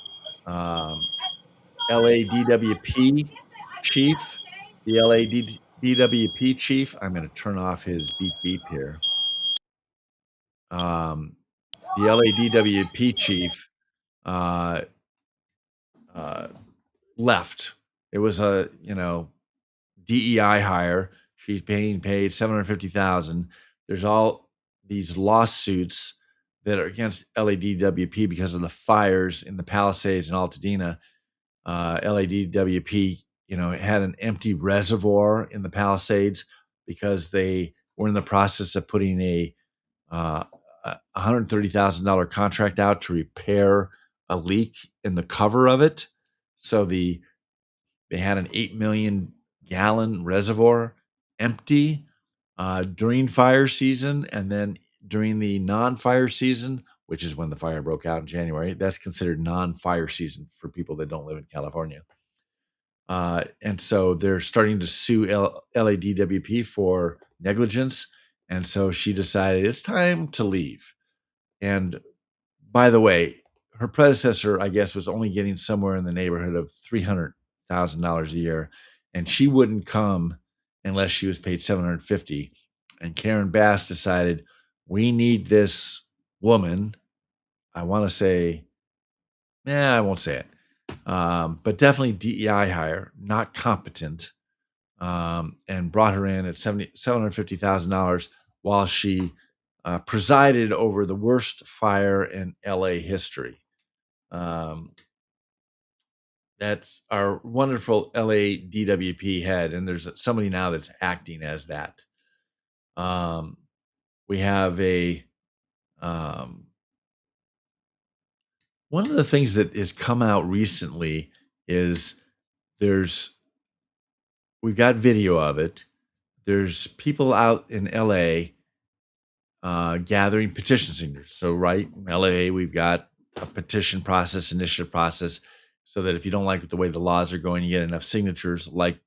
LADWP chief, the LADWP chief. I'm going to turn off his beep beep here. The LADWP chief left. It was a DEI hire. She's being paid $750,000. There's all these lawsuits that are against LADWP because of the fires in the Palisades and Altadena. LADWP, had an empty reservoir in the Palisades because they were in the process of putting a $130,000 contract out to repair a leak in the cover of it. So they had an 8 million gallon reservoir empty during fire season, and then during the non-fire season, which is when the fire broke out in January, that's considered non-fire season for people that don't live in California. And so they're starting to sue LADWP for negligence. And so she decided it's time to leave. And by the way, her predecessor, I guess, was only getting somewhere in the neighborhood of $300,000 a year, and she wouldn't come unless she was paid 750. And Karen Bass decided we need this woman. I want to say, I won't say it, but definitely DEI hire, not competent, and brought her in at $750,000 while she presided over the worst fire in LA history. That's our wonderful LA DWP head, and there's somebody now that's acting as that. We have a one of the things that has come out recently is there's we've got video of it. There's people out in LA gathering petition signatures. So, right, in LA, we've got a petition process, initiative process, so that if you don't like the way the laws are going, you get enough signatures. Like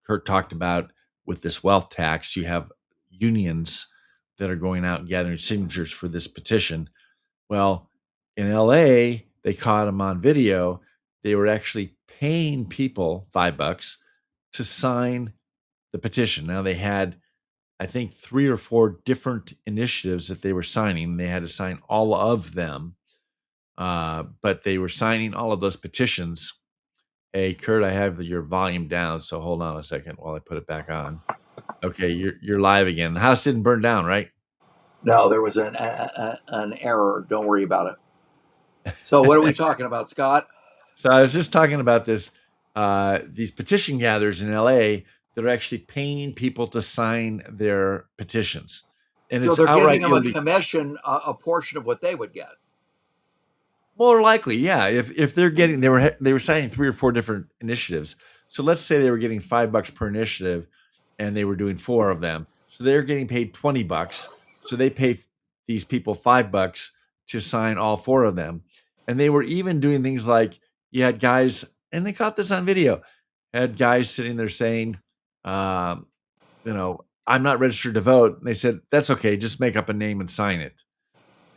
Kurt talked about with this wealth tax, you have unions that are going out and gathering signatures for this petition. Well, in LA, they caught them on video. They were actually paying people $5 to sign the petition. Now they had, I think, 3 or 4 different initiatives that they were signing. They had to sign all of them, but they were signing all of those petitions. Hey, Kurt, I have your volume down, so hold on a second while I put it back on. Okay, you're live again. The house didn't burn down, right? No, there was an error. Don't worry about it. So, what are we talking about, Scott? So I was just talking about this. These petition gatherers in LA that are actually paying people to sign their petitions, and So it's they're outright giving them a illegal. commission, a portion of what they would get. More likely, yeah. If they're getting, they were signing 3 or 4 different initiatives. So let's say they were getting $5 per initiative, and they were doing 4 of them. So they're getting paid $20. So they pay these people $5 to sign all 4 of them. And they were even doing things like you had guys, and they caught this on video, had guys sitting there saying, I'm not registered to vote. And they said, that's okay, just make up a name and sign it.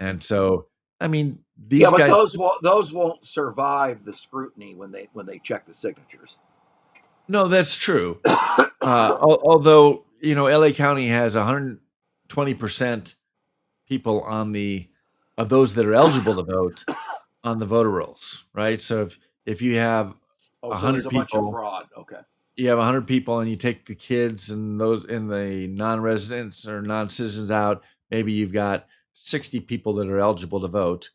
And so, I mean, these but guys. those won't survive the scrutiny when they check the signatures. No, that's true. Although, LA County has 120% people of those that are eligible to vote on the voter rolls, right? So if you have so 100 there's a bunch of people, fraud. Okay. you have 100 people and you take the kids and those in the non-residents or non-citizens out, maybe you've got 60 people that are eligible to vote,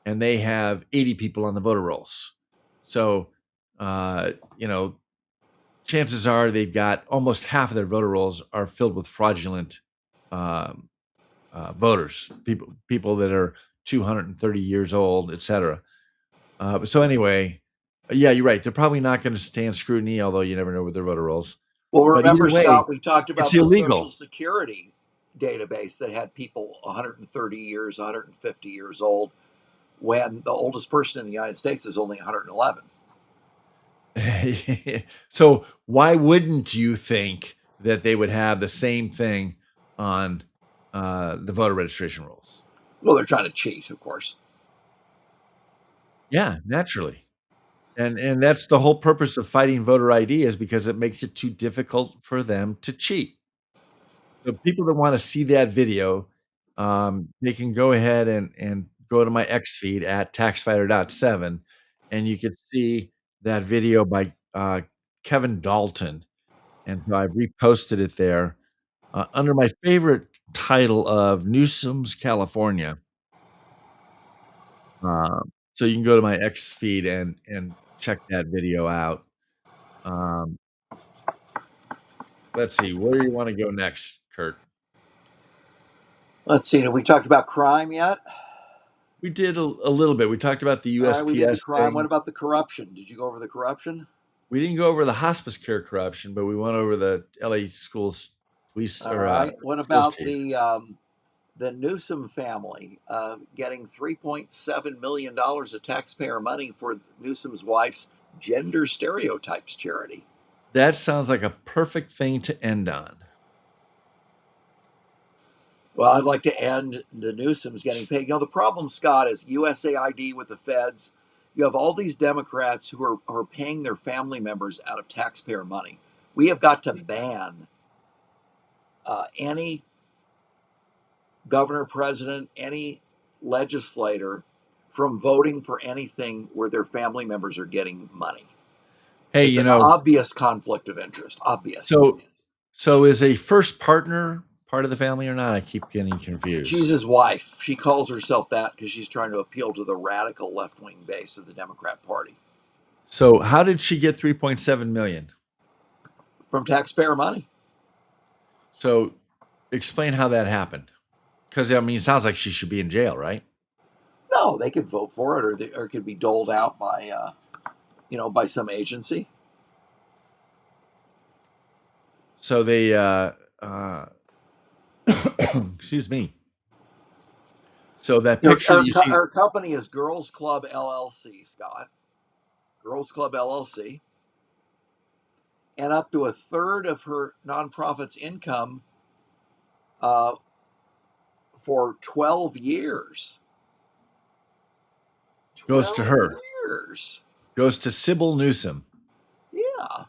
and they have 80 people on the voter rolls. So, chances are they've got almost half of their voter rolls are filled with fraudulent voters, people that are 230 years old, etc. So anyway, yeah, you're right. They're probably not going to stand scrutiny, although you never know with their voter rolls. Well, But either remember, way, Scott, we talked it's about the Social illegal. Security database that had people 130 years, 150 years old, when the oldest person in the United States is only 111. So why wouldn't you think that they would have the same thing on the voter registration rolls? Well, they're trying to cheat, of course. Yeah, naturally. And that's the whole purpose of fighting voter ID, is because it makes it too difficult for them to cheat. So people that want to see that video, they can go ahead and go to my X feed at taxfighter.7, and you can see that video by Kevin Dalton. And so I've reposted it there under my favorite title of Newsom's California. So you can go to my X feed and check that video out. Let's see, where do you want to go next, Kurt? Let's see. Have we talked about crime yet? We did a little bit. We talked about the We did the USPS crime. What thing. about the corruption? Did you go over the corruption? We didn't go over the hospice care corruption, but we went over the LA schools police. All right. What about chief. the Newsom family getting $3.7 million of taxpayer money for Newsom's wife's gender stereotypes charity? That sounds like a perfect thing to end on. Well, I'd like to end the Newsom's getting paid. The problem, Scott, is USAID with the feds. You have all these Democrats who are paying their family members out of taxpayer money. We have got to ban any governor, president, any legislator from voting for anything where their family members are getting money. Hey, It's you an know, obvious conflict of interest. Obvious. so is a first partner part of the family or not? I keep getting She's confused. his wife. She calls herself that because she's trying to appeal to the radical left wing base of the Democrat Party So how did she get 3.7 million? from taxpayer money. So explain how that happened. Because I mean, it sounds like she should be in jail, right? No, they could vote for it, or it could be doled out by, by some agency. So they, excuse me. So that picture that you see, Our company is Girls Club LLC, Scott. Girls Club LLC. And up to a third of her nonprofit's income for 12 years. goes to her, years. goes to Sybil Newsom. Yeah.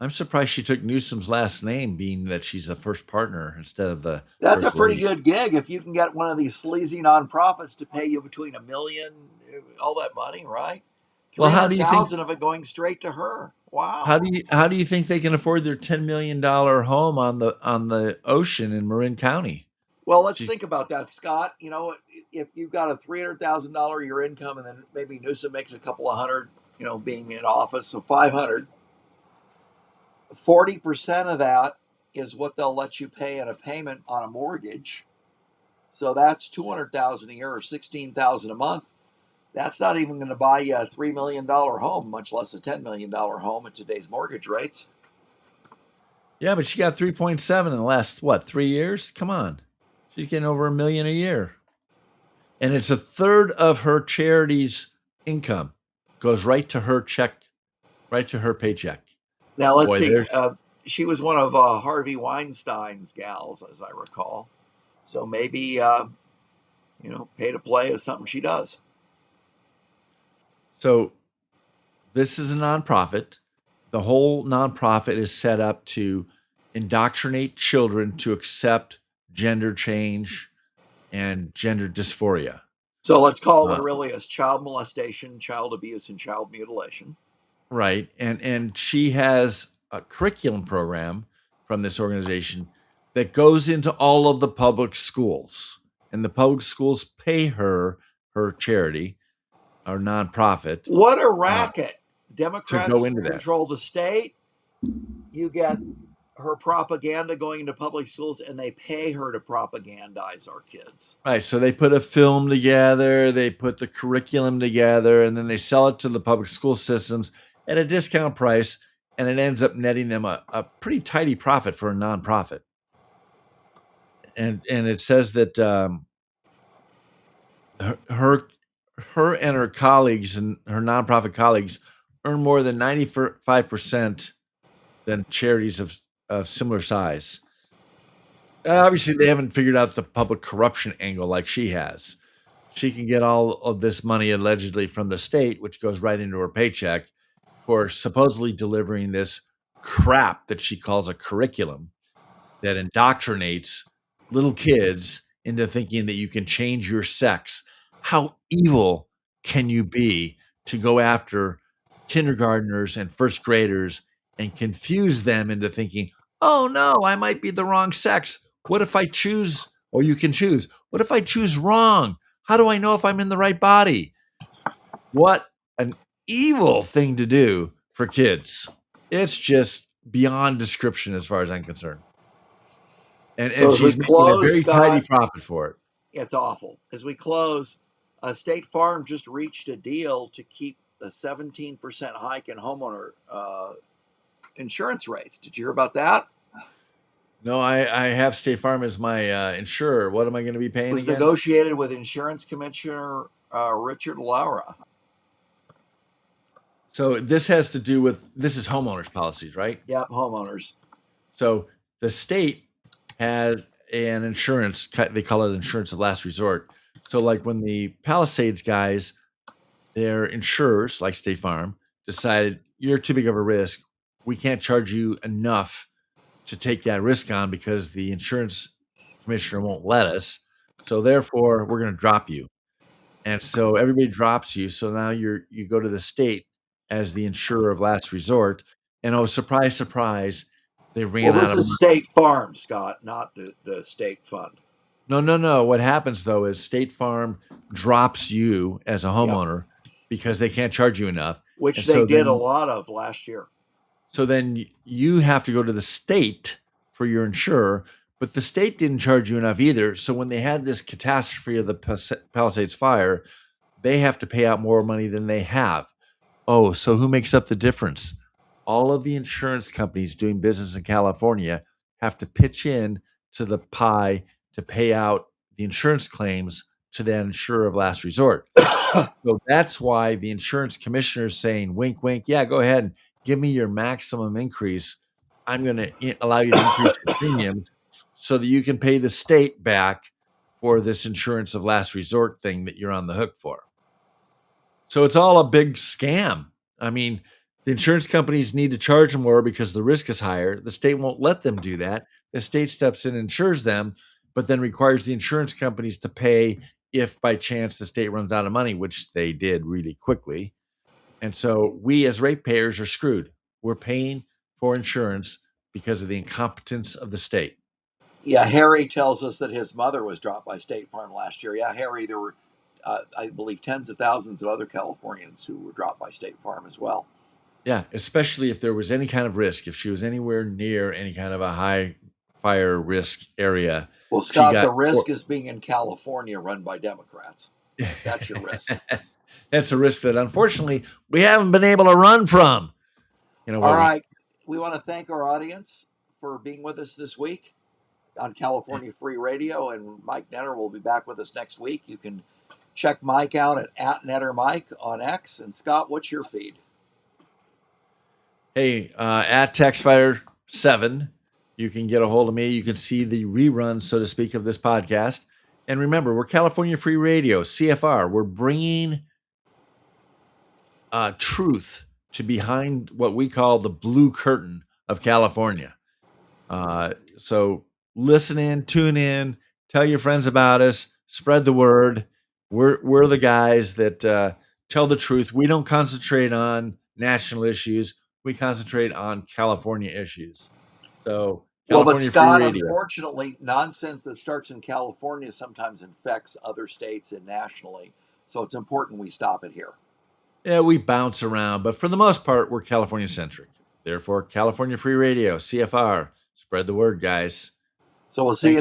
I'm surprised she took Newsom's last name, being that she's the first partner instead of the. That's a first pretty lady. good gig if you can get one of these sleazy nonprofits to pay you between $1 million, all that money, right? Well, how do you think? 300,000 of it going straight to her. Wow. How do you think they can afford their $10 million home on the ocean in Marin County? Well, let's She- think about that, Scott. If you've got a $300,000 your income, and then maybe Newsom makes a couple of hundred, being in office, so 500. 40% of that is what they'll let you pay in a payment on a mortgage. So that's 200,000 a year or 16,000 a month. That's not even going to buy you a $3 million home, much less a $10 million home at today's mortgage rates. Yeah, but she got 3.7 in the last 3 years? Come on. She's getting over $1 million a year. And it's a third of her charity's income goes right to her check, right to her paycheck. Now, let's Boy, see. there's- She was one of Harvey Weinstein's gals, as I recall. So maybe, pay to play is something she does. So this is a nonprofit. The whole nonprofit is set up to indoctrinate children to accept gender change and gender dysphoria. So let's call it what it really is: child molestation, child abuse, and child mutilation. Right. And she has a curriculum program from this organization that goes into all of the public schools. And the public schools pay her charity or nonprofit. What a racket. Democrats go into that. control the state. You get her propaganda going into public schools, and they pay her to propagandize our kids. Right. So they put a film together, they put the curriculum together, and then they sell it to the public school systems at a discount price, and it ends up netting them a pretty tidy profit for a nonprofit. And it says that her and her colleagues and her nonprofit colleagues earn more than 95% than charities of similar size. Obviously, they haven't figured out the public corruption angle like she has. She can get all of this money allegedly from the state, which goes right into her paycheck for supposedly delivering this crap that she calls a curriculum that indoctrinates little kids into thinking that you can change your sex. How evil can you be to go after kindergartners and first graders and confuse them into thinking, oh no, I might be the wrong sex. What if I choose, or you can choose, what if I choose wrong? How do I know if I'm in the right body? What an evil thing to do for kids. It's just beyond description as far as I'm concerned. And she's making a very tidy profit for it. It's awful. As we close, State Farm just reached a deal to keep the 17% hike in homeowner insurance rates. Did you hear about that? No, I have State Farm as my insurer. What am I going to be paying? It was again? negotiated with Insurance Commissioner Richard Laura. So this has to do with, this is homeowners policies, right? Yep, homeowners. So the state an insurance. They call it insurance of last resort. So, like when the Palisades guys, their insurers, like State Farm, decided you're too big of a risk. We can't charge you enough to take that risk on because the insurance commissioner won't let us. So therefore, we're going to drop you. And so everybody drops you. So now you go to the state as the insurer of last resort. And oh, surprise, surprise, they Well, ran out this of is money. State Farm, Scott, not the state fund. No, no, no. What happens though is State Farm drops you as a Yep. homeowner because they can't charge you enough. Which And they so did a then lot of last year. So then you have to go to the state for your insurer, but the state didn't charge you enough either. So when they had this catastrophe of the Palisades fire, they have to pay out more money than they have. Oh, so who makes up the difference? All of the insurance companies doing business in California have to pitch in to the pie to pay out the insurance claims to that insurer of last resort. So that's why the insurance commissioner is saying, wink, wink, yeah, go ahead and give me your maximum increase. I'm going to allow you to increase your premiums so that you can pay the state back for this insurance of last resort thing that you're on the hook for. So it's all a big scam. I mean, the insurance companies need to charge more because the risk is higher. The state won't let them do that. The state steps in and insures them, but then requires the insurance companies to pay if by chance the state runs out of money, which they did really quickly. And so we as ratepayers are screwed. We're paying for insurance because of the incompetence of the state. Yeah, Harry tells us that his mother was dropped by State Farm last year. Yeah, Harry, there were, I believe, tens of thousands of other Californians who were dropped by State Farm as well. Yeah, especially if there was any kind of risk, if she was anywhere near any kind of a high fire risk area. Well, She Scott, the got risk is being in California run by Democrats. That's your risk. That's a risk that unfortunately we haven't been able to run from. All right. We want to thank our audience for being with us this week on California Free Radio, and Mike Netter will be back with us next week. You can check Mike out at @NetterMike on X. And Scott, what's your feed? Hey, at TaxFighter7, you can get a hold of me. You can see the rerun, so to speak, of this podcast. And remember, we're California Free Radio, CFR. We're bringing truth to behind what we call the blue curtain of California. So listen in, tune in, tell your friends about us, spread the word. We're the guys that tell the truth. We don't concentrate on national issues. We concentrate on California issues. So Well, but California Free Scott, Radio. unfortunately, nonsense that starts in California sometimes infects other states and nationally. So it's important we stop it here. Yeah, we bounce around, but for the most part, we're California centric. Therefore, California Free Radio, CFR. Spread the word, guys. So we'll see you.